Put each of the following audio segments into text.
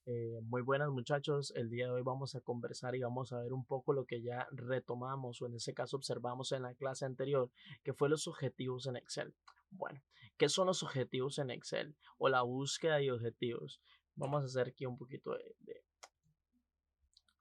Muy buenas muchachos, el día de hoy vamos a conversar y vamos a ver un poco lo que ya retomamos o en ese caso observamos en la clase anterior, que fue los objetivos en Excel. Bueno, ¿qué son los objetivos en Excel o la búsqueda de objetivos? Vamos a hacer aquí un poquito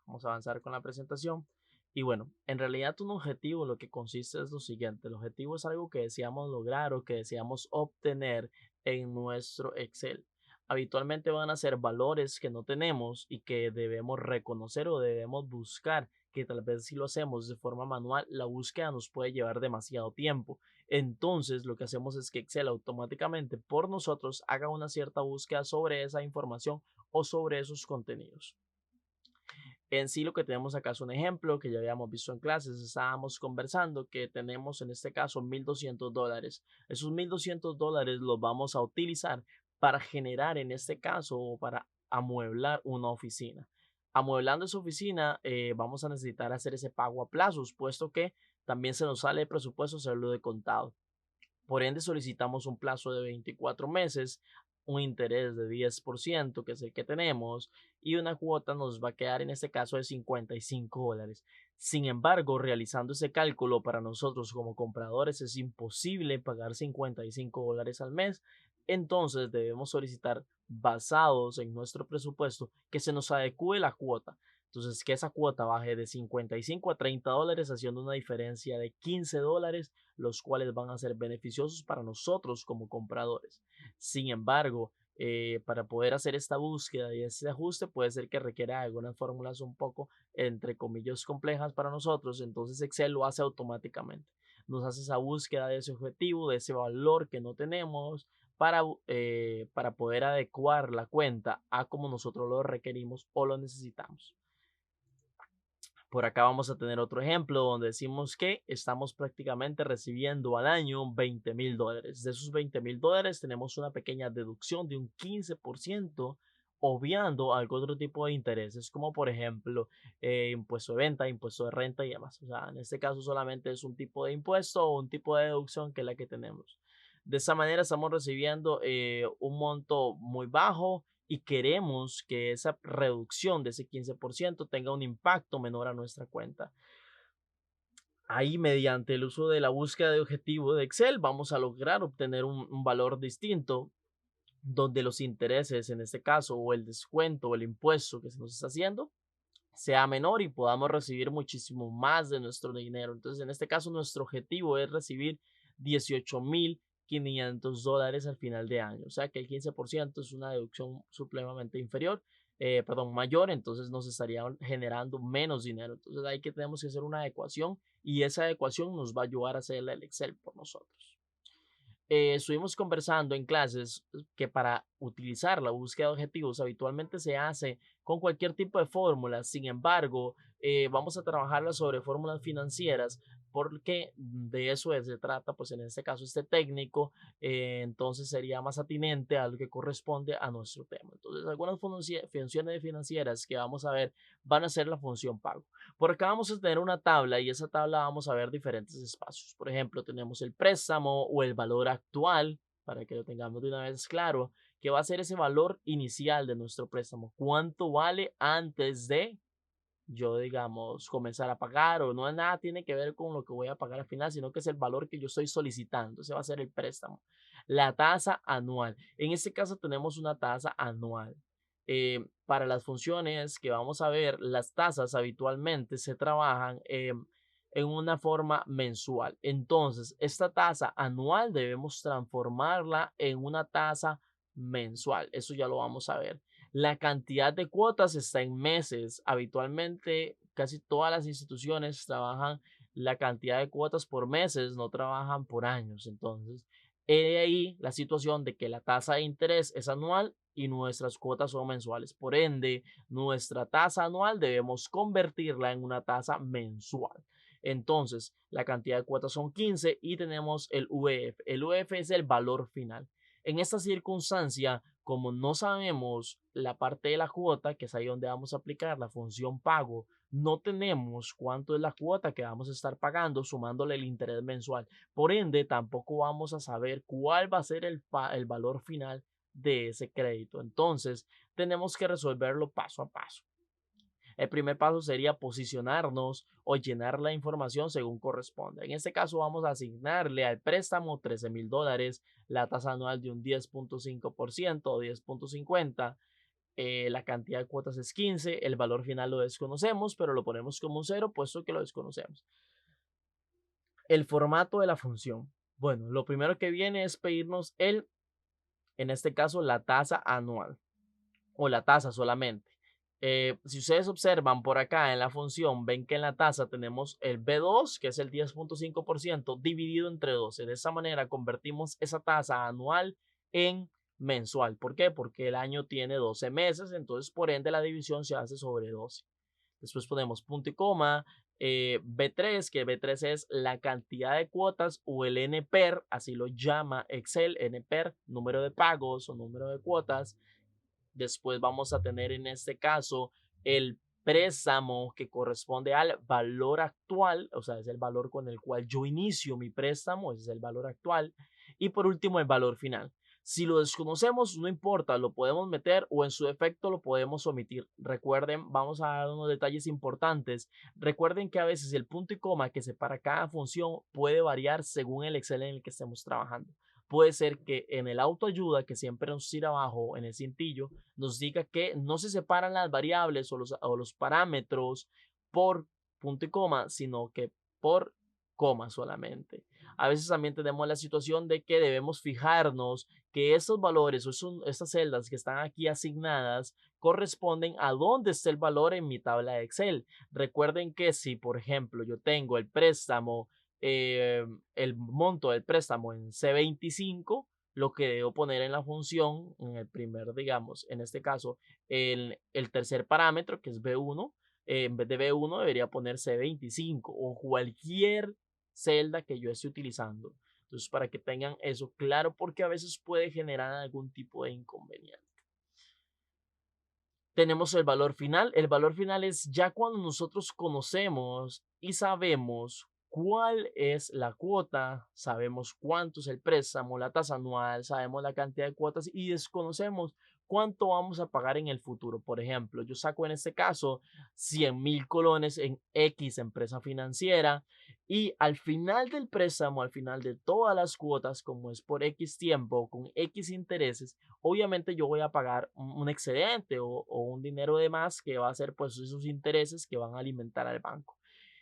vamos a avanzar con la presentación. Y bueno, en realidad un objetivo lo que consiste es lo siguiente, el objetivo es algo que deseamos lograr o que deseamos obtener en nuestro Excel. Habitualmente van a ser valores que no tenemos y que debemos reconocer o debemos buscar, que tal vez si lo hacemos de forma manual, la búsqueda nos puede llevar demasiado tiempo. Entonces, lo que hacemos es que Excel automáticamente por nosotros haga una cierta búsqueda sobre esa información o sobre esos contenidos. En sí lo que tenemos acá es un ejemplo que ya habíamos visto en clases, estábamos conversando que tenemos en este caso $1,200. Esos $1,200 los vamos a utilizar para generar en este caso o para amueblar una oficina. Amueblando esa oficina vamos a necesitar hacer ese pago a plazos, puesto que también se nos sale de presupuesto hacerlo de contado. Por ende, solicitamos un plazo de 24 meses, un interés de 10%, que es el que tenemos, y una cuota nos va a quedar en este caso de $55. Sin embargo, realizando ese cálculo para nosotros como compradores es imposible pagar $55 al mes, entonces debemos solicitar basados en nuestro presupuesto que se nos adecue la cuota. Entonces, que esa cuota baje de 55 a $30, haciendo una diferencia de $15, los cuales van a ser beneficiosos para nosotros como compradores. Sin embargo, para poder hacer esta búsqueda y este ajuste puede ser que requiera algunas fórmulas un poco, entre comillas, complejas para nosotros, entonces Excel lo hace automáticamente. Nos hace esa búsqueda de ese objetivo, de ese valor que no tenemos, para poder adecuar la cuenta a como nosotros lo requerimos o lo necesitamos. Por acá vamos a tener otro ejemplo donde decimos que estamos prácticamente recibiendo al año $20,000. De esos $20,000 tenemos una pequeña deducción de un 15%, obviando algún otro tipo de intereses, como por ejemplo impuesto de venta, impuesto de renta y demás. O sea, en este caso solamente es un tipo de impuesto o un tipo de deducción que es la que tenemos. De esa manera estamos recibiendo un monto muy bajo y queremos que esa reducción de ese 15% tenga un impacto menor a nuestra cuenta. Ahí, mediante el uso de la búsqueda de objetivo de Excel, vamos a lograr obtener un valor distinto donde los intereses, en este caso, o el descuento o el impuesto que se nos está haciendo, sea menor y podamos recibir muchísimo más de nuestro dinero. Entonces, en este caso, nuestro objetivo es recibir $18,500 al final de año. O sea que el 15% es una deducción supremamente inferior, mayor, entonces nos estaría generando menos dinero. Entonces, ahí que tenemos que hacer una adecuación y esa adecuación nos va a ayudar a hacer el Excel por nosotros. Estuvimos conversando en clases que para utilizar la búsqueda de objetivos habitualmente se hace con cualquier tipo de fórmula. Sin embargo, vamos a trabajarla sobre fórmulas financieras porque de eso se trata, pues en este caso este técnico, entonces sería más atinente a lo que corresponde a nuestro tema. Entonces, algunas funciones financieras que vamos a ver van a ser la función pago. Por acá vamos a tener una tabla y esa tabla vamos a ver diferentes espacios. Por ejemplo, tenemos el préstamo o el valor actual, para que lo tengamos de una vez claro, que va a ser ese valor inicial de nuestro préstamo. ¿Cuánto vale antes de yo, digamos, comenzar a pagar? O no nada tiene que ver con lo que voy a pagar al final, sino que es el valor que yo estoy solicitando. Ese va a ser el préstamo. La tasa anual. En este caso tenemos una tasa anual. Para las funciones que vamos a ver, las tasas habitualmente se trabajan en una forma mensual. Entonces, esta tasa anual debemos transformarla en una tasa mensual. Eso ya lo vamos a ver. La cantidad de cuotas está en meses. Habitualmente, casi todas las instituciones trabajan la cantidad de cuotas por meses, no trabajan por años. Entonces, he ahí la situación de que la tasa de interés es anual y nuestras cuotas son mensuales. Por ende, nuestra tasa anual debemos convertirla en una tasa mensual. Entonces, la cantidad de cuotas son 15 y tenemos el VF. El VF es el valor final. En esta circunstancia, como no sabemos la parte de la cuota, que es ahí donde vamos a aplicar la función pago, no tenemos cuánto es la cuota que vamos a estar pagando sumándole el interés mensual. Por ende, tampoco vamos a saber cuál va a ser el valor final de ese crédito. Entonces, tenemos que resolverlo paso a paso. El primer paso sería posicionarnos o llenar la información según corresponda. En este caso vamos a asignarle al préstamo $13,000, la tasa anual de un 10.5% o 10.50%. La cantidad de cuotas es 15, el valor final lo desconocemos, pero lo ponemos como un 0 puesto que lo desconocemos. El formato de la función. Bueno, lo primero que viene es pedirnos en este caso, la tasa anual o la tasa solamente. Si ustedes observan por acá en la función, ven que en la tasa tenemos el B2, que es el 10.5%, dividido entre 12. De esa manera convertimos esa tasa anual en mensual. ¿Por qué? Porque el año tiene 12 meses, entonces por ende la división se hace sobre 12. Después ponemos punto y coma, B3, que B3 es la cantidad de cuotas o el NPER, así lo llama Excel, NPER, número de pagos o número de cuotas. Después vamos a tener en este caso el préstamo que corresponde al valor actual, o sea, es el valor con el cual yo inicio mi préstamo, ese es el valor actual. Y por último, el valor final. Si lo desconocemos, no importa, lo podemos meter o en su defecto lo podemos omitir. Recuerden, vamos a dar unos detalles importantes. Recuerden que a veces el punto y coma que separa cada función puede variar según el Excel en el que estemos trabajando. Puede ser que en el autoayuda, que siempre nos tira abajo en el cintillo, nos diga que no se separan las variables o los parámetros por punto y coma, sino que por coma solamente. A veces también tenemos la situación de que debemos fijarnos que estos valores o estas celdas que están aquí asignadas corresponden a dónde está el valor en mi tabla de Excel. Recuerden que si, por ejemplo, yo tengo el préstamo, el monto del préstamo en C25, lo que debo poner en la función, en el primer, digamos, en este caso, el tercer parámetro, que es B1, en vez de B1 debería poner C25 o cualquier celda que yo esté utilizando. Entonces, para que tengan eso claro, porque a veces puede generar algún tipo de inconveniente. Tenemos el valor final. El valor final es ya cuando nosotros conocemos y sabemos cuál es la cuota, sabemos cuánto es el préstamo, la tasa anual, sabemos la cantidad de cuotas y desconocemos cuánto vamos a pagar en el futuro. Por ejemplo, yo saco en este caso 100,000 colones en X empresa financiera y al final del préstamo, al final de todas las cuotas, como es por X tiempo, con X intereses, obviamente yo voy a pagar un excedente o un dinero de más que va a ser pues esos intereses que van a alimentar al banco.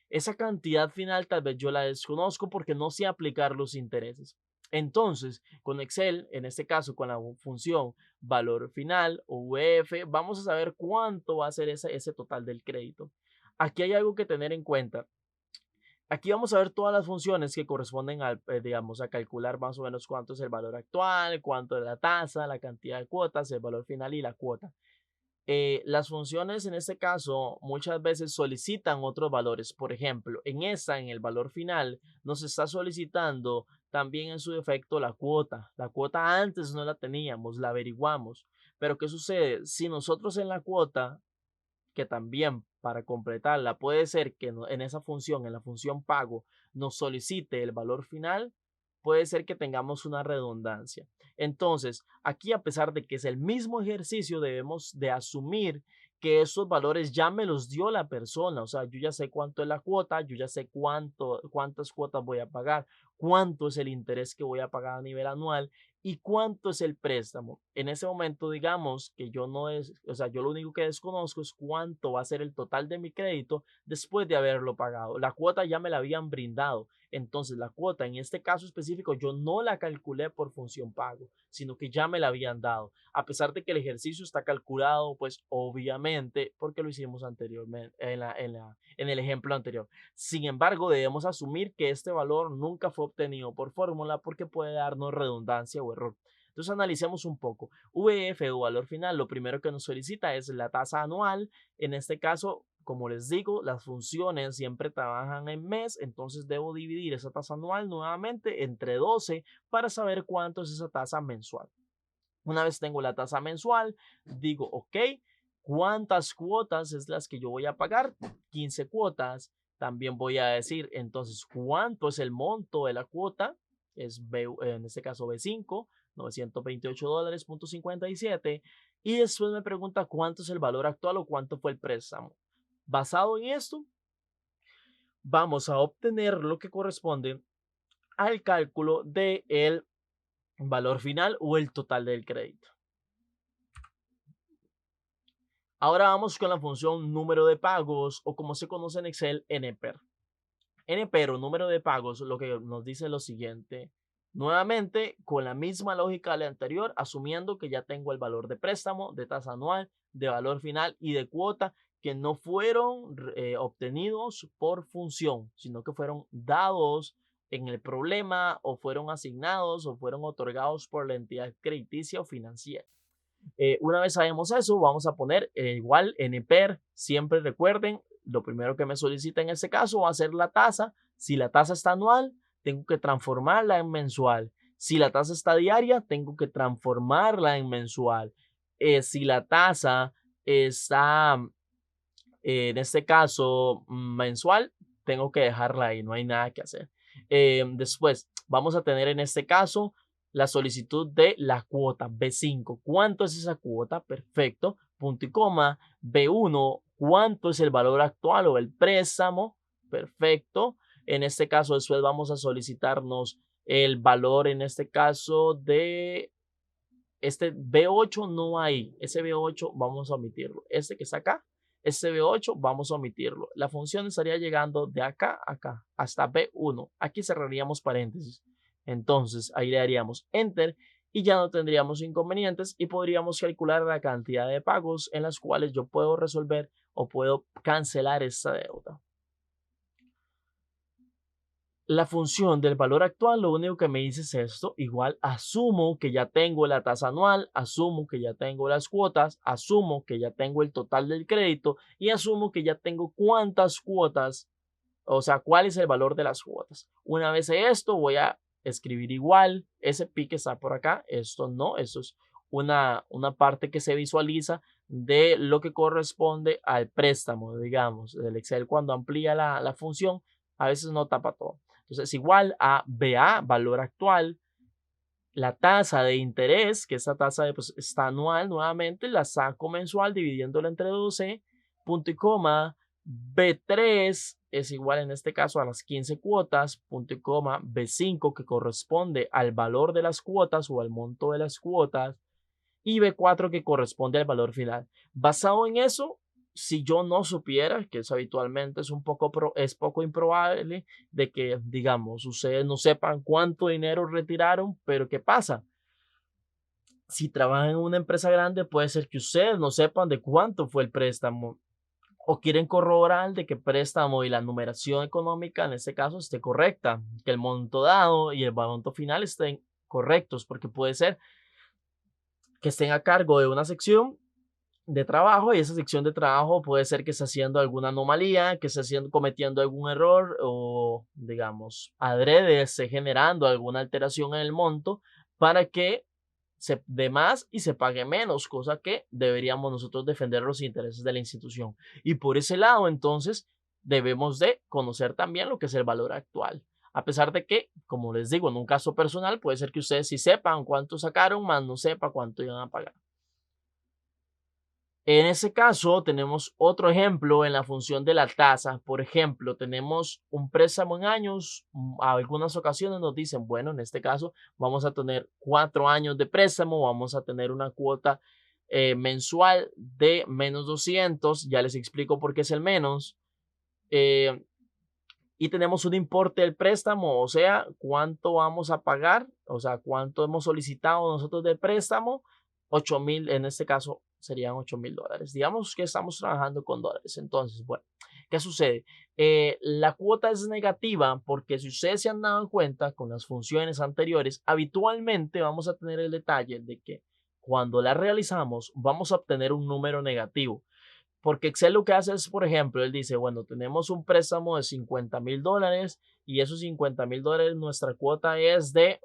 Esa cantidad final tal vez yo la desconozco porque no sé aplicar los intereses. Entonces, con Excel, en este caso con la función valor final o VF, vamos a saber cuánto va a ser ese total del crédito. Aquí hay algo que tener en cuenta. Aquí vamos a ver todas las funciones que corresponden a, digamos, a calcular más o menos cuánto es el valor actual, cuánto es la tasa, la cantidad de cuotas, el valor final y la cuota. Las funciones en este caso muchas veces solicitan otros valores. Por ejemplo, en el valor final, nos está solicitando también en su defecto la cuota. La cuota antes no la teníamos, la averiguamos. Pero ¿qué sucede? Si nosotros en la cuota que también para completarla puede ser que en esa función, en la función pago, nos solicite el valor final, puede ser que tengamos una redundancia. Entonces, aquí a pesar de que es el mismo ejercicio, debemos de asumir que esos valores ya me los dio la persona, o sea, yo ya sé cuánto es la cuota, yo ya sé cuántas cuotas voy a pagar, cuánto es el interés que voy a pagar a nivel anual y cuánto es el préstamo. En ese momento, digamos que yo no es, o sea, yo lo único que desconozco es cuánto va a ser el total de mi crédito después de haberlo pagado. La cuota ya me la habían brindado. Entonces, la cuota en este caso específico yo no la calculé por función pago, sino que ya me la habían dado. A pesar de que el ejercicio está calculado, pues obviamente porque lo hicimos anteriormente en el ejemplo anterior. Sin embargo, debemos asumir que este valor nunca fue obtenido por fórmula porque puede darnos redundancia o error. Entonces analicemos un poco. VF o valor final, lo primero que nos solicita es la tasa anual. En este caso, como les digo, las funciones siempre trabajan en mes, entonces debo dividir esa tasa anual nuevamente entre 12 para saber cuánto es esa tasa mensual. Una vez tengo la tasa mensual, digo, ok, ¿cuántas cuotas es las que yo voy a pagar? 15 cuotas. También voy a decir, entonces, ¿cuánto es el monto de la cuota? Es B, en este caso B5, $928.57. y después me pregunta cuánto es el valor actual o cuánto fue el préstamo. Basado en esto, vamos a obtener lo que corresponde al cálculo del valor final o el total del crédito. Ahora vamos con la función número de pagos o como se conoce en Excel, NPER. NPER o número de pagos lo que nos dice lo siguiente. Nuevamente, con la misma lógica de la anterior, asumiendo que ya tengo el valor de préstamo, de tasa anual, de valor final y de cuota que no fueron obtenidos por función, sino que fueron dados en el problema o fueron asignados o fueron otorgados por la entidad crediticia o financiera. Una vez sabemos eso, vamos a poner igual NPER. Siempre recuerden, lo primero que me solicita en este caso va a ser la tasa. Si la tasa está anual, tengo que transformarla en mensual. Si la tasa está diaria, tengo que transformarla en mensual. Si la tasa está, en este caso, mensual, tengo que dejarla ahí, no hay nada que hacer. Después, vamos a tener en este caso la solicitud de la cuota B5. ¿Cuánto es esa cuota? Perfecto. Punto y coma. B1. ¿Cuánto es el valor actual o el préstamo? Perfecto. En este caso, después vamos a solicitarnos el valor, en este caso, de este B8 no hay. Ese B8 vamos a omitirlo. Este que está acá, este B8 vamos a omitirlo. La función estaría llegando de acá a acá, hasta B1. Aquí cerraríamos paréntesis. Entonces ahí le daríamos Enter y ya no tendríamos inconvenientes y podríamos calcular la cantidad de pagos en las cuales yo puedo resolver o puedo cancelar esta deuda. La función del valor actual lo único que me dice es esto, igual asumo que ya tengo la tasa anual, asumo que ya tengo las cuotas, asumo que ya tengo el total del crédito y asumo que ya tengo cuántas cuotas, o sea, cuál es el valor de las cuotas. Una vez esto voy a escribir igual, ese pique está por acá, esto no, esto es una parte que se visualiza de lo que corresponde al préstamo, digamos, del Excel cuando amplía la función, a veces no tapa todo. Entonces, igual a BA, valor actual, la tasa de interés, que esa tasa pues, está anual nuevamente, la saco mensual dividiéndola entre 12, punto y coma, B3 es igual en este caso a las 15 cuotas, punto y coma, B5 que corresponde al valor de las cuotas o al monto de las cuotas, y B4 que corresponde al valor final. Basado en eso, si yo no supiera, que eso habitualmente es poco improbable de que, digamos, ustedes no sepan cuánto dinero retiraron, pero ¿qué pasa? Si trabajan en una empresa grande, puede ser que ustedes no sepan de cuánto fue el préstamo o quieren corroborar de que el préstamo y la numeración económica en este caso esté correcta, que el monto dado y el monto final estén correctos, porque puede ser que estén a cargo de una sección de trabajo y esa sección de trabajo puede ser que esté haciendo alguna anomalía, que esté cometiendo algún error o, digamos, adrede esté generando alguna alteración en el monto para que se dé más y se pague menos, cosa que deberíamos nosotros defender los intereses de la institución. Y por ese lado, entonces, debemos de conocer también lo que es el valor actual. A pesar de que, como les digo, en un caso personal puede ser que ustedes sí sepan cuánto sacaron, más no sepa cuánto iban a pagar. En ese caso, tenemos otro ejemplo en la función de la tasa. Por ejemplo, tenemos un préstamo en años. A algunas ocasiones nos dicen, bueno, en este caso vamos a tener 4 años de préstamo, vamos a tener una cuota mensual de menos 200. Ya les explico por qué es el menos. Y tenemos un importe del préstamo, o sea, cuánto vamos a pagar, o sea, cuánto hemos solicitado nosotros del préstamo, 8,000, en este caso serían $8,000. Digamos que estamos trabajando con dólares. Entonces, bueno, ¿qué sucede? La cuota es negativa porque si ustedes se han dado cuenta con las funciones anteriores, habitualmente vamos a tener el detalle de que cuando la realizamos vamos a obtener un número negativo. Porque Excel lo que hace es, por ejemplo, él dice, bueno, tenemos un préstamo de $50,000 y esos $50,000, nuestra cuota es de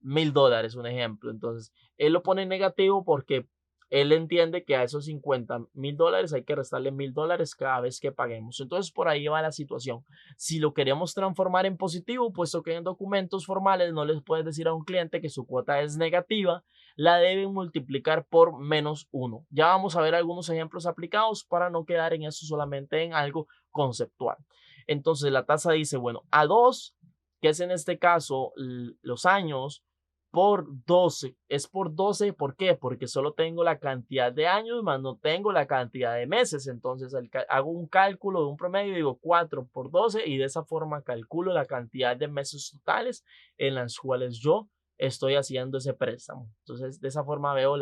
$1,000, un ejemplo. Entonces, él lo pone en negativo porque él entiende que a esos $50,000 hay que restarle $1,000 cada vez que paguemos. Entonces por ahí va la situación. Si lo queremos transformar en positivo, puesto que en documentos formales no les puedes decir a un cliente que su cuota es negativa, la deben multiplicar por -1. Ya vamos a ver algunos ejemplos aplicados para no quedar en eso solamente en algo conceptual. Entonces la tasa dice, bueno, a 2, que es en este caso los años, por 12. Es por 12, ¿por qué? Porque solo tengo la cantidad de años, más no tengo la cantidad de meses. Entonces hago un cálculo de un promedio, digo 4 por 12 y de esa forma calculo la cantidad de meses totales en las cuales yo estoy haciendo ese préstamo. Entonces de esa forma veo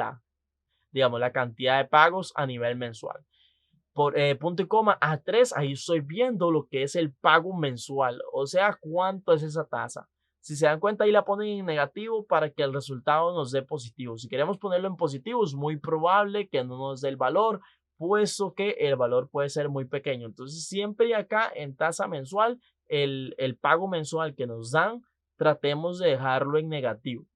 digamos, la cantidad de pagos a nivel mensual. Por punto y coma a 3, ahí estoy viendo lo que es el pago mensual, o sea, cuánto es esa tasa. Si se dan cuenta, ahí la ponen en negativo para que el resultado nos dé positivo. Si queremos ponerlo en positivo, es muy probable que no nos dé el valor, puesto que el valor puede ser muy pequeño. Entonces, siempre acá en tasa mensual, el pago mensual que nos dan, tratemos de dejarlo en negativo.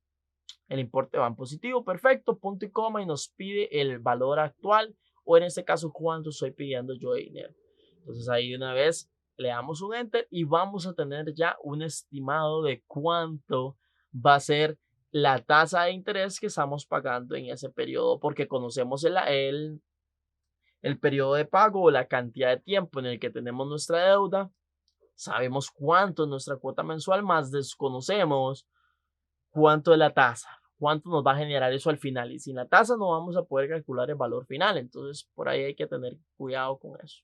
El importe va en positivo, perfecto, punto y coma, y nos pide el valor actual, o en este caso, cuánto estoy pidiendo yo de dinero. Entonces ahí de una vez le damos un enter y vamos a tener ya un estimado de cuánto va a ser la tasa de interés que estamos pagando en ese periodo, porque conocemos el periodo de pago o la cantidad de tiempo en el que tenemos nuestra deuda, sabemos cuánto es nuestra cuota mensual, más desconocemos cuánto es la tasa, cuánto nos va a generar eso al final. Y sin la tasa no vamos a poder calcular el valor final. Entonces, por ahí hay que tener cuidado con eso.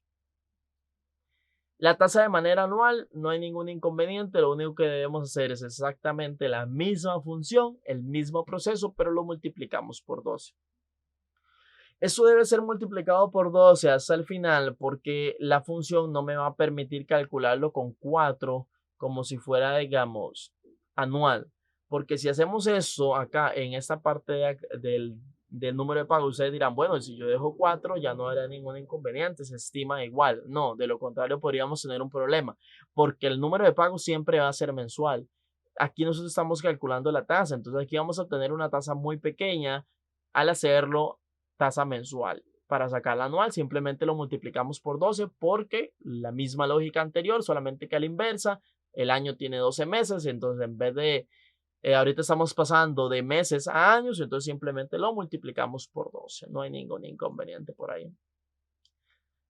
La tasa de manera anual, no hay ningún inconveniente. Lo único que debemos hacer es exactamente la misma función, el mismo proceso, pero lo multiplicamos por 12. Eso debe ser multiplicado por 12 hasta el final porque la función no me va a permitir calcularlo con 4 como si fuera, digamos, anual. Porque si hacemos eso acá en esta parte del número de pago, ustedes dirán, bueno, si yo dejo 4 ya no habrá ningún inconveniente, se estima igual. No, de lo contrario podríamos tener un problema porque el número de pago siempre va a ser mensual. Aquí nosotros estamos calculando la tasa, entonces aquí vamos a obtener una tasa muy pequeña al hacerlo tasa mensual. Para sacar la anual simplemente lo multiplicamos por 12 porque la misma lógica anterior, solamente que a la inversa, el año tiene 12 meses, entonces en vez de, ahorita estamos pasando de meses a años, entonces simplemente lo multiplicamos por 12, no hay ningún inconveniente por ahí.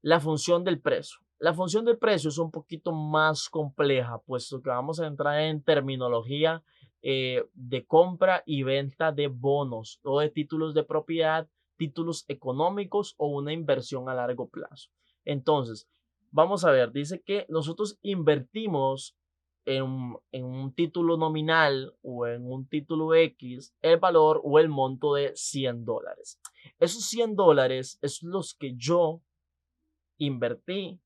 La función del precio. La función del precio es un poquito más compleja, puesto que vamos a entrar en terminología de compra y venta de bonos o de títulos de propiedad, títulos económicos o una inversión a largo plazo. Entonces, vamos a ver, dice que nosotros invertimos en un título nominal o en un título X el valor o el monto de $100. Esos $100 es los que yo invertí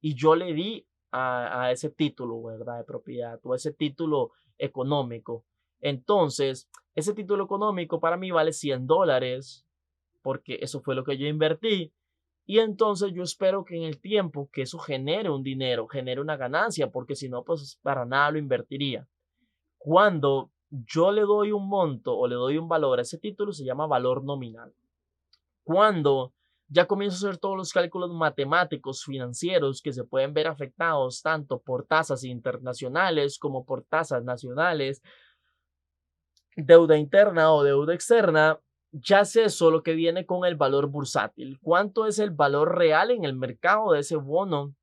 y yo le di a ese título, ¿verdad? De propiedad o ese título económico. Entonces, ese título económico para mí vale $100 porque eso fue lo que yo invertí. Y entonces yo espero que en el tiempo que eso genere un dinero, genere una ganancia, porque si no, pues para nada lo invertiría. Cuando yo le doy un monto o le doy un valor a ese título, se llama valor nominal. Cuando ya comienzo a hacer todos los cálculos matemáticos financieros que se pueden ver afectados tanto por tasas internacionales como por tasas nacionales, deuda interna o deuda externa, ya sé solo que viene con el valor bursátil. ¿Cuánto es el valor real en el mercado de ese bono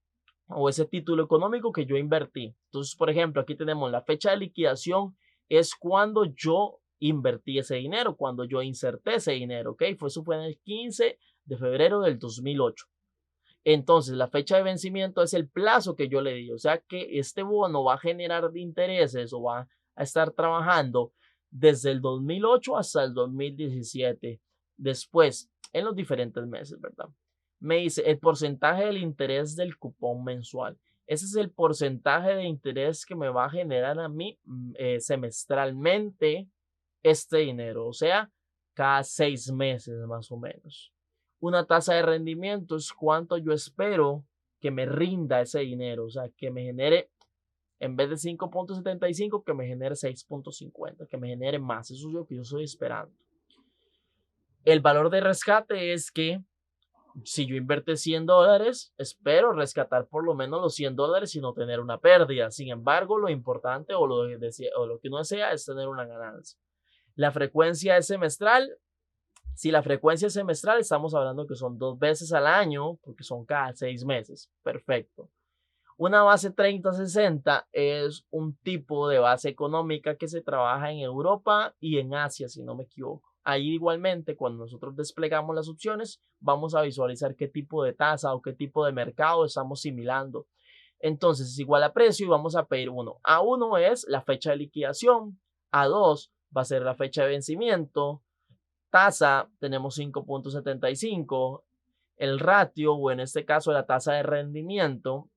o ese título económico que yo invertí? Entonces, por ejemplo, aquí tenemos la fecha de liquidación, es cuando yo invertí ese dinero, cuando yo inserté ese dinero, ¿ok? Eso fue en el 15 de febrero del 2008. Entonces, la fecha de vencimiento es el plazo que yo le di, o sea que este bono va a generar intereses o va a estar trabajando desde el 2008 hasta el 2017, después, en los diferentes meses, ¿verdad? Me dice el porcentaje del interés del cupón mensual. Ese es el porcentaje de interés que me va a generar a mí semestralmente este dinero, o sea, cada 6 meses más o menos. Una tasa de rendimiento es cuánto yo espero que me rinda ese dinero, o sea, que me genere, en vez de 5.75, que me genere 6.50, que me genere más. Eso es lo que yo estoy esperando. El valor de rescate es que si yo invertí $100, espero rescatar por lo menos los $100 y no tener una pérdida. Sin embargo, lo importante o lo que uno desea es tener una ganancia. La frecuencia es semestral. Si la frecuencia es semestral, estamos hablando que son 2 veces al año, porque son cada 6 meses. Perfecto. Una base 30-60 es un tipo de base económica que se trabaja en Europa y en Asia, si no me equivoco. Ahí igualmente, cuando nosotros desplegamos las opciones, vamos a visualizar qué tipo de tasa o qué tipo de mercado estamos simulando. Entonces es igual a precio y vamos a pedir uno. A1 es la fecha de liquidación, A2 va a ser la fecha de vencimiento, tasa tenemos 5.75, el ratio o en este caso la tasa de rendimiento,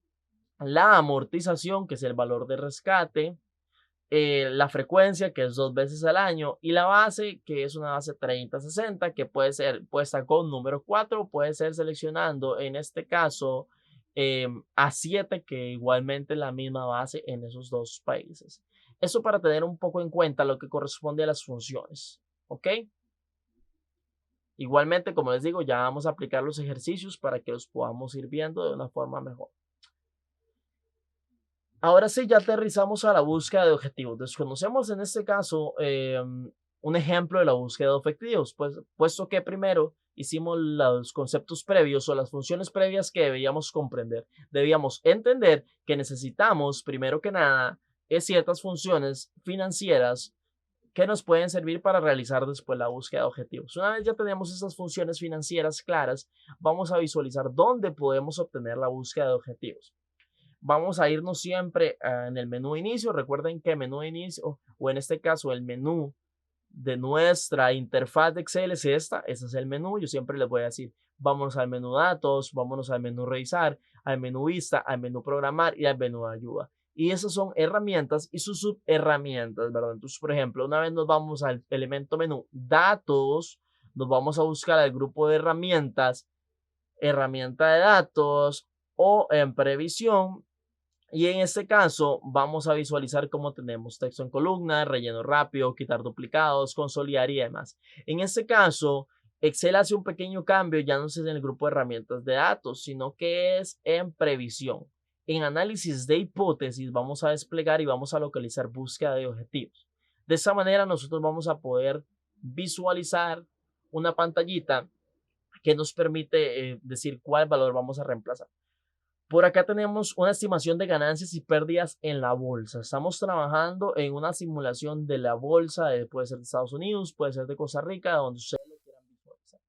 la amortización, que es el valor de rescate, la frecuencia, que es 2 veces al año, y la base, que es una base 30-60, que puede ser puesta con número 4, puede ser seleccionando, en este caso, A7, que igualmente es la misma base en esos dos países. Eso para tener un poco en cuenta lo que corresponde a las funciones, ¿ok? Igualmente, como les digo, ya vamos a aplicar los ejercicios para que los podamos ir viendo de una forma mejor. Ahora sí, ya aterrizamos a la búsqueda de objetivos. Desconocemos en este caso un ejemplo de la búsqueda de objetivos, pues, puesto que primero hicimos los conceptos previos o las funciones previas que debíamos comprender. Debíamos entender que necesitamos, primero que nada, ciertas funciones financieras que nos pueden servir para realizar después la búsqueda de objetivos. Una vez ya tenemos esas funciones financieras claras, vamos a visualizar dónde podemos obtener la búsqueda de objetivos. Vamos a irnos siempre en el menú de inicio. Recuerden que el menú de inicio, o en este caso el menú de nuestra interfaz de Excel es esta. Ese es el menú. Yo siempre les voy a decir, vámonos al menú datos, vámonos al menú revisar, al menú vista, al menú programar y al menú de ayuda. Y esas son herramientas y sus subherramientas, ¿verdad? Entonces, por ejemplo, una vez nos vamos al elemento menú datos, nos vamos a buscar al grupo de herramientas, herramienta de datos o en previsión. Y en este caso vamos a visualizar cómo tenemos texto en columna, relleno rápido, quitar duplicados, consolidar y demás. En este caso, Excel hace un pequeño cambio, ya no es en el grupo de herramientas de datos, sino que es en previsión. En análisis de hipótesis vamos a desplegar y vamos a localizar búsqueda de objetivos. De esta manera nosotros vamos a poder visualizar una pantallita que nos permite decir cuál valor vamos a reemplazar. Por acá tenemos una estimación de ganancias y pérdidas en la bolsa. Estamos trabajando en una simulación de la bolsa, puede ser de Estados Unidos, puede ser de Costa Rica, donde ustedes lo quieran visualizar.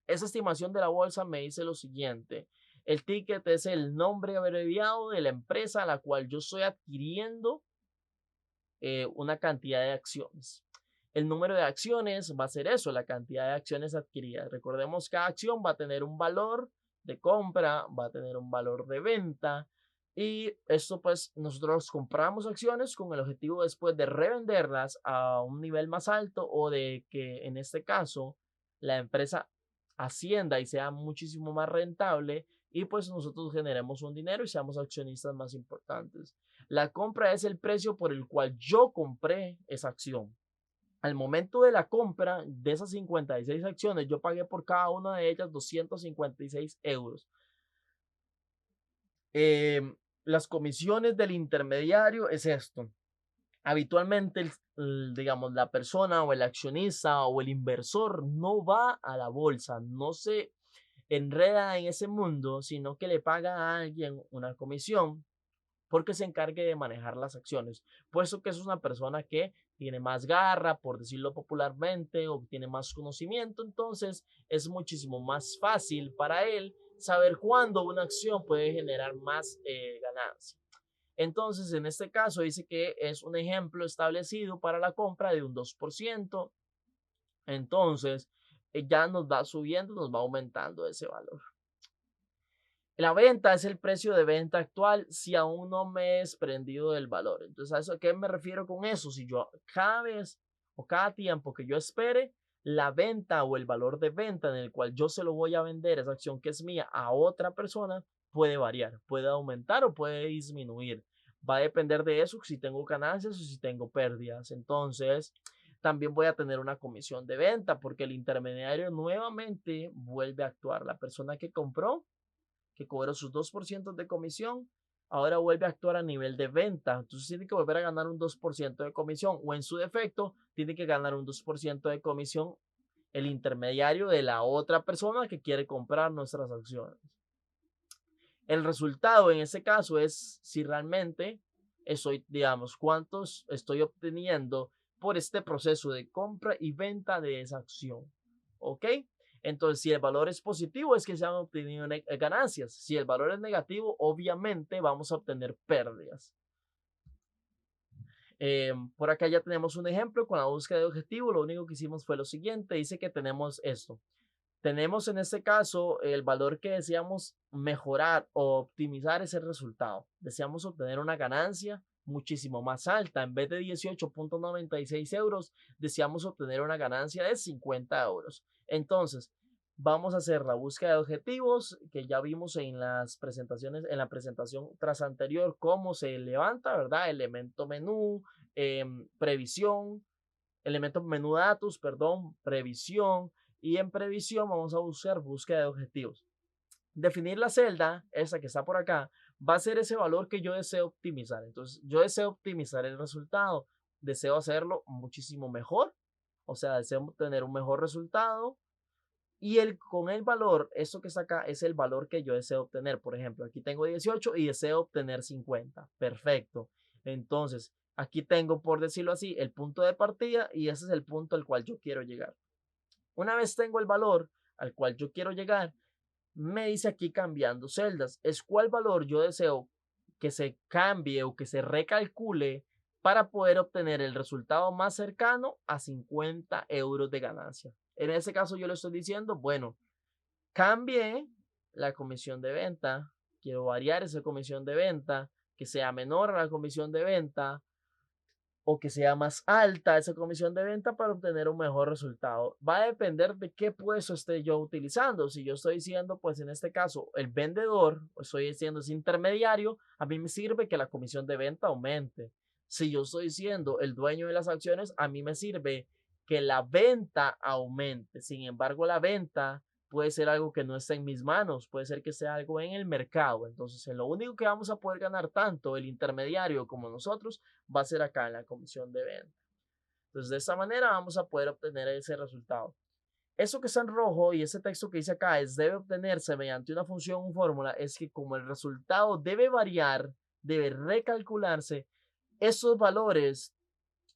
Esa estimación de la bolsa me dice lo siguiente. El ticket es el nombre abreviado de la empresa a la cual yo estoy adquiriendo una cantidad de acciones. El número de acciones va a ser eso, la cantidad de acciones adquiridas. Recordemos que cada acción va a tener un valor de compra, va a tener un valor de venta y esto pues nosotros compramos acciones con el objetivo después de revenderlas a un nivel más alto o de que en este caso la empresa ascienda y sea muchísimo más rentable y pues nosotros generemos un dinero y seamos accionistas más importantes. La compra es el precio por el cual yo compré esa acción. Al momento de la compra de esas 56 acciones, yo pagué por cada una de ellas 256 euros. Las comisiones del intermediario es esto. Habitualmente, digamos, la persona o el accionista o el inversor no va a la bolsa, no se enreda en ese mundo, sino que le paga a alguien una comisión porque se encargue de manejar las acciones, puesto que es una persona que tiene más garra, por decirlo popularmente, o tiene más conocimiento, entonces es muchísimo más fácil para él saber cuándo una acción puede generar más ganancia. Entonces, en este caso dice que es un ejemplo establecido para la compra de un 2%, entonces ya nos va subiendo, nos va aumentando ese valor. La venta es el precio de venta actual si aún no me he desprendido del valor. Entonces, ¿a qué me refiero con eso? Si yo cada vez o cada tiempo que yo espere, la venta o el valor de venta en el cual yo se lo voy a vender, esa acción que es mía, a otra persona, puede variar, puede aumentar o puede disminuir. Va a depender de eso, si tengo ganancias o si tengo pérdidas. Entonces, también voy a tener una comisión de venta porque el intermediario nuevamente vuelve a actuar. La persona que compró, que cobró sus 2% de comisión, ahora vuelve a actuar a nivel de venta. Entonces tiene que volver a ganar un 2% de comisión o en su defecto tiene que ganar un 2% de comisión el intermediario de la otra persona que quiere comprar nuestras acciones. El resultado en ese caso es si realmente estoy, digamos, cuántos estoy obteniendo por este proceso de compra y venta de esa acción. ¿Ok? Entonces, si el valor es positivo, es que se han obtenido ganancias. Si el valor es negativo, obviamente vamos a obtener pérdidas. Por acá ya tenemos un ejemplo con la búsqueda de objetivo. Lo único que hicimos fue lo siguiente. Dice que tenemos esto. Tenemos en este caso el valor que deseamos mejorar o optimizar ese resultado. Deseamos obtener una ganancia muchísimo más alta. En vez de 18.96 euros, deseamos obtener una ganancia de 50 euros. Entonces, vamos a hacer la búsqueda de objetivos que ya vimos en las presentaciones, en la presentación tras anterior, cómo se levanta, ¿verdad? Elemento menú, previsión, elemento menú datos, perdón, previsión. Y en previsión vamos a buscar búsqueda de objetivos. Definir la celda, esa que está por acá, va a ser ese valor que yo deseo optimizar. Entonces, yo deseo optimizar el resultado, deseo hacerlo muchísimo mejor, o sea, deseo tener un mejor resultado. Y con el valor, esto que está acá es el valor que yo deseo obtener. Por ejemplo, aquí tengo 18 y deseo obtener 50. Perfecto. Entonces, aquí tengo, por decirlo así, el punto de partida y ese es el punto al cual yo quiero llegar. Una vez tengo el valor al cual yo quiero llegar, me dice aquí cambiando celdas. Es cuál valor yo deseo que se cambie o que se recalcule para poder obtener el resultado más cercano a 50 euros de ganancia. En ese caso yo le estoy diciendo, bueno, cambie la comisión de venta, quiero variar esa comisión de venta, que sea menor a la comisión de venta, o que sea más alta esa comisión de venta para obtener un mejor resultado. Va a depender de qué puesto esté yo utilizando. Si yo estoy siendo, pues en este caso, el vendedor, o estoy siendo ese intermediario, a mí me sirve que la comisión de venta aumente. Si yo estoy siendo el dueño de las acciones, a mí me sirve que la venta aumente. Sin embargo, la venta puede ser algo que no está en mis manos, puede ser que sea algo en el mercado. Entonces, en lo único que vamos a poder ganar tanto el intermediario como nosotros va a ser acá en la comisión de venta. Entonces, de esta manera vamos a poder obtener ese resultado. Eso que está en rojo y ese texto que dice acá es debe obtenerse mediante una función o fórmula, es que como el resultado debe variar, debe recalcularse, esos valores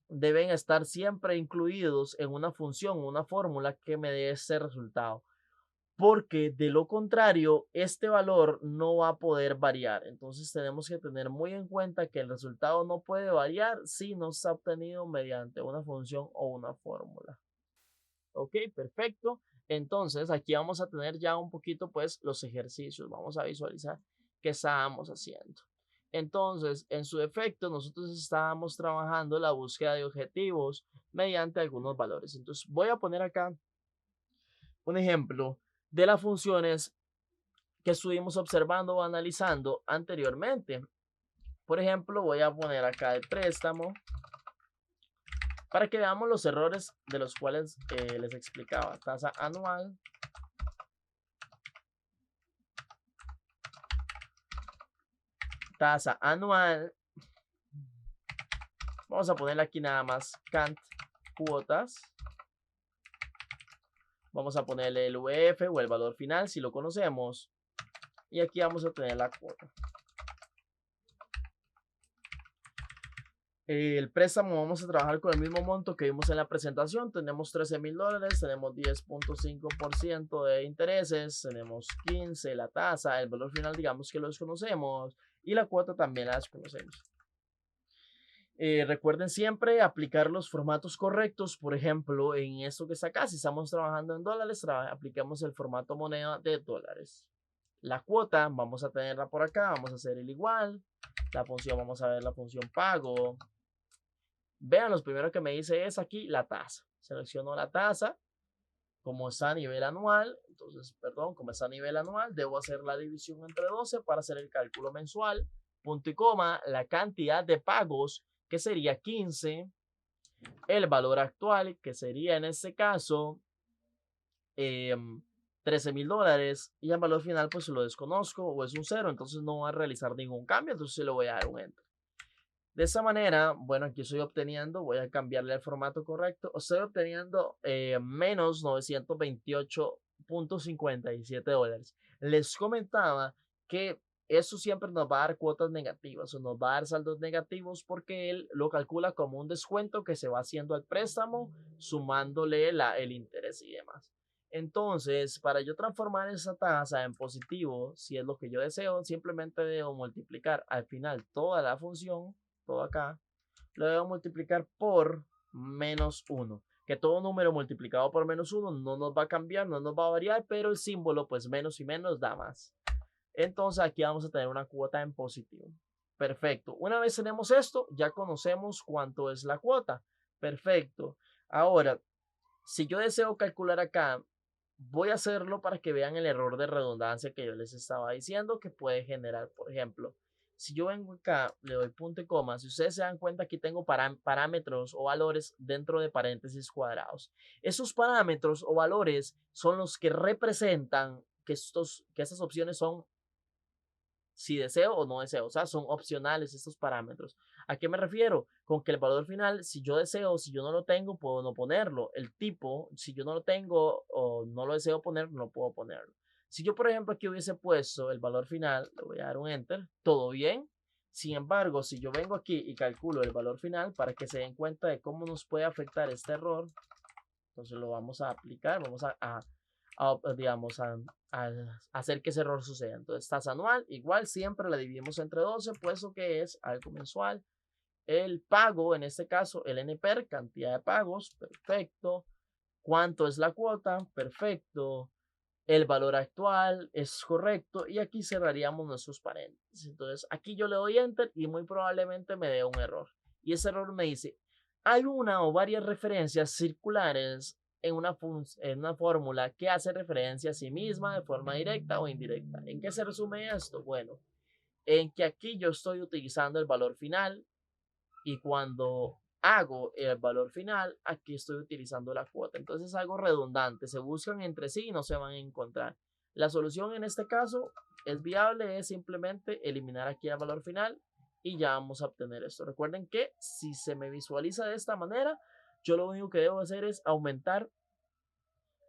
deben estar siempre incluidos en una función o una fórmula que me dé ese resultado. Porque de lo contrario, este valor no va a poder variar. Entonces tenemos que tener muy en cuenta que el resultado no puede variar si no está obtenido mediante una función o una fórmula. Ok, perfecto. Entonces aquí vamos a tener ya un poquito pues los ejercicios. Vamos a visualizar qué estábamos haciendo. Entonces, en su defecto, nosotros estábamos trabajando la búsqueda de objetivos mediante algunos valores. Entonces voy a poner acá un ejemplo de las funciones que estuvimos observando o analizando anteriormente. Por ejemplo, voy a poner acá el préstamo para que veamos los errores de los cuales les explicaba. Tasa anual, tasa anual. Vamos a ponerle aquí nada más cant cuotas. Vamos a ponerle el UF o el valor final si lo conocemos. Y aquí vamos a tener la cuota. El préstamo vamos a trabajar con el mismo monto que vimos en la presentación. Tenemos $13,000, tenemos 10.5% de intereses, tenemos 15 la tasa, el valor final digamos que lo desconocemos y la cuota también la desconocemos. Recuerden siempre aplicar los formatos correctos. Por ejemplo, en esto que está acá, si estamos trabajando en dólares, aplicamos el formato moneda de dólares. La cuota, vamos a tenerla por acá, vamos a hacer el igual. La función, vamos a ver la función pago. Vean, lo primero que me dice es aquí la tasa. Selecciono la tasa. Como está a nivel anual, entonces, perdón, como está a nivel anual, debo hacer la división entre 12 para hacer el cálculo mensual. Punto y coma, la cantidad de pagos, que sería 15, el valor actual, que sería en este caso eh, $13,000, y el valor final pues lo desconozco o es un 0, entonces no va a realizar ningún cambio, entonces le voy a dar un enter. De esa manera, bueno, aquí estoy obteniendo, voy a cambiarle el formato correcto, estoy obteniendo menos $928.57. Les comentaba que eso siempre nos va a dar cuotas negativas o nos va a dar saldos negativos porque él lo calcula como un descuento que se va haciendo al préstamo sumándole el interés y demás. Entonces, para yo transformar esa tasa en positivo, si es lo que yo deseo, simplemente debo multiplicar al final toda la función, todo acá, lo debo multiplicar por menos 1. Que todo número multiplicado por menos 1 no nos va a cambiar, no nos va a variar, pero el símbolo, pues menos y menos da más. Entonces aquí vamos a tener una cuota en positivo. Perfecto. Una vez tenemos esto, ya conocemos cuánto es la cuota. Perfecto. Ahora, si yo deseo calcular acá, voy a hacerlo para que vean el error de redundancia que yo les estaba diciendo que puede generar. Por ejemplo, si yo vengo acá, le doy punto y coma, si ustedes se dan cuenta, aquí tengo parámetros o valores dentro de paréntesis cuadrados. Esos parámetros o valores son los que representan que estas opciones son si deseo o no deseo, o sea, son opcionales estos parámetros. ¿A qué me refiero? Con que el valor final, si yo deseo, si yo no lo tengo, puedo no ponerlo. El tipo, si yo no lo tengo o no lo deseo poner, no puedo ponerlo. Si yo, por ejemplo, aquí hubiese puesto el valor final, le voy a dar un enter, todo bien. Sin embargo, si yo vengo aquí y calculo el valor final para que se den cuenta de cómo nos puede afectar este error, entonces lo vamos a aplicar, vamos digamos, a hacer que ese error suceda. Entonces, tasa anual, igual siempre la dividimos entre 12, puesto que es algo mensual. El pago, en este caso, el NPER, cantidad de pagos, perfecto. ¿Cuánto es la cuota? Perfecto. El valor actual es correcto. Y aquí cerraríamos nuestros paréntesis. Entonces, aquí yo le doy enter y muy probablemente me dé un error. Y ese error me dice, hay una o varias referencias circulares en una fórmula que hace referencia a sí misma de forma directa o indirecta. ¿En qué se resume esto? Bueno, en que aquí yo estoy utilizando el valor final y cuando hago el valor final, aquí estoy utilizando la cuota. Entonces es algo redundante, se buscan entre sí y no se van a encontrar. La solución en este caso es viable, es simplemente eliminar aquí el valor final y ya vamos a obtener esto. Recuerden que si se me visualiza de esta manera, yo lo único que debo hacer es aumentar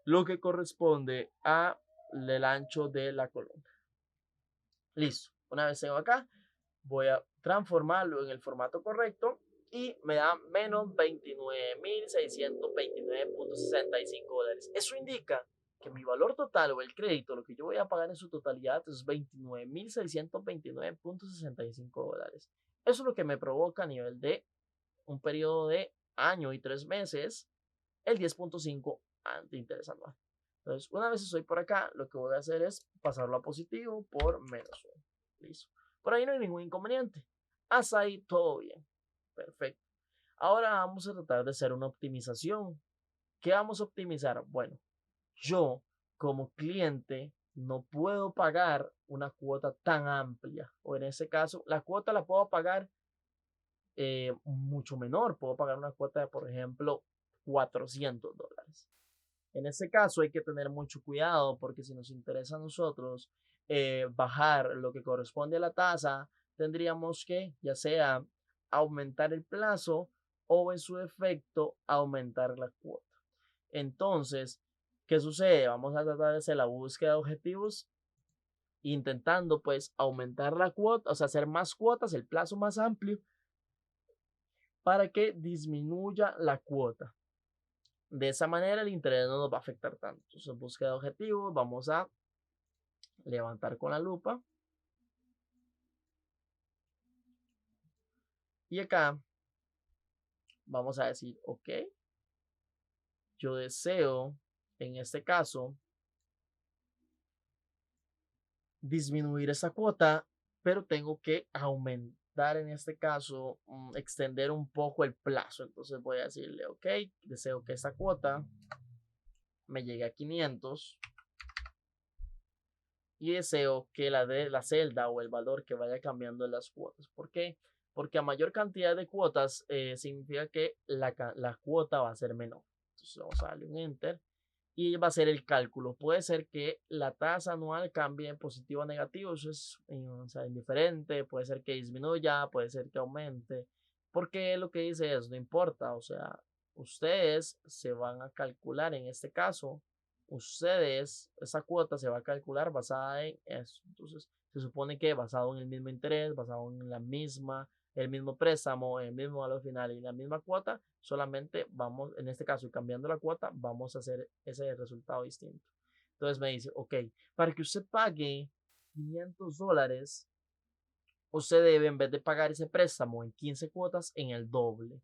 lo que corresponde a el ancho de la columna. Listo. Una vez tengo acá, voy a transformarlo en el formato correcto y me da menos $29,629.65. Eso indica que mi valor total o el crédito, lo que yo voy a pagar en su totalidad, es $29,629.65. Eso es lo que me provoca a nivel de un periodo de año y 3 meses el 10.5 de interés anual. Entonces, una vez estoy por acá, lo que voy a hacer es pasarlo a positivo por menos 1. Listo. Por ahí no hay ningún inconveniente. Hasta ahí todo bien. Perfecto. Ahora vamos a tratar de hacer una optimización. ¿Qué vamos a optimizar? Bueno, yo como cliente no puedo pagar una cuota tan amplia. O en ese caso, la cuota la puedo pagar mucho menor. Puedo pagar una cuota de, por ejemplo, $400. En este caso hay que tener mucho cuidado porque si nos interesa a nosotros bajar lo que corresponde a la tasa, tendríamos que ya sea aumentar el plazo o en su efecto aumentar la cuota. Entonces, ¿qué sucede? Vamos a tratar de hacer la búsqueda de objetivos intentando pues aumentar la cuota, o sea, hacer más cuotas, el plazo más amplio para que disminuya la cuota. De esa manera el interés no nos va a afectar tanto. Entonces, búsqueda de objetivos, vamos a levantar con la lupa. Y acá vamos a decir, ok, yo deseo, en este caso, disminuir esa cuota, pero tengo que aumentar, en este caso, extender un poco el plazo. Entonces voy a decirle, ok, deseo que esta cuota me llegue a 500 y deseo que la celda o el valor que vaya cambiando en las cuotas. ¿Por qué? porque a mayor cantidad de cuotas significa que la cuota va a ser menor. Entonces vamos a darle un enter y va a ser el cálculo. Puede ser que la tasa anual cambie en positivo o negativo, eso es o sea, indiferente, puede ser que disminuya, puede ser que aumente, porque lo que dice es, no importa, o sea, ustedes se van a calcular en este caso, esa cuota se va a calcular basada en eso. Entonces, se supone que basado en el mismo interés, basado en el mismo préstamo, el mismo valor final y la misma cuota, solamente vamos, en este caso, cambiando la cuota, vamos a hacer ese resultado distinto. Entonces me dice, ok, para que usted pague $500, usted debe, en vez de pagar ese préstamo en 15 cuotas, en el doble,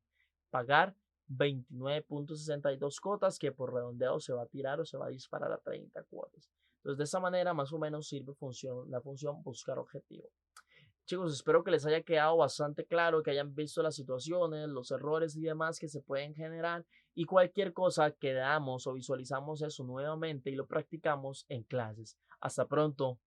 pagar 29.62 cuotas, que por redondeo se va a tirar o se va a disparar a 30 cuotas. Entonces, de esa manera, más o menos sirve la función buscar objetivo. Chicos, espero que les haya quedado bastante claro, que hayan visto las situaciones, los errores y demás que se pueden generar, y cualquier cosa que damos o visualizamos eso nuevamente y lo practicamos en clases. Hasta pronto.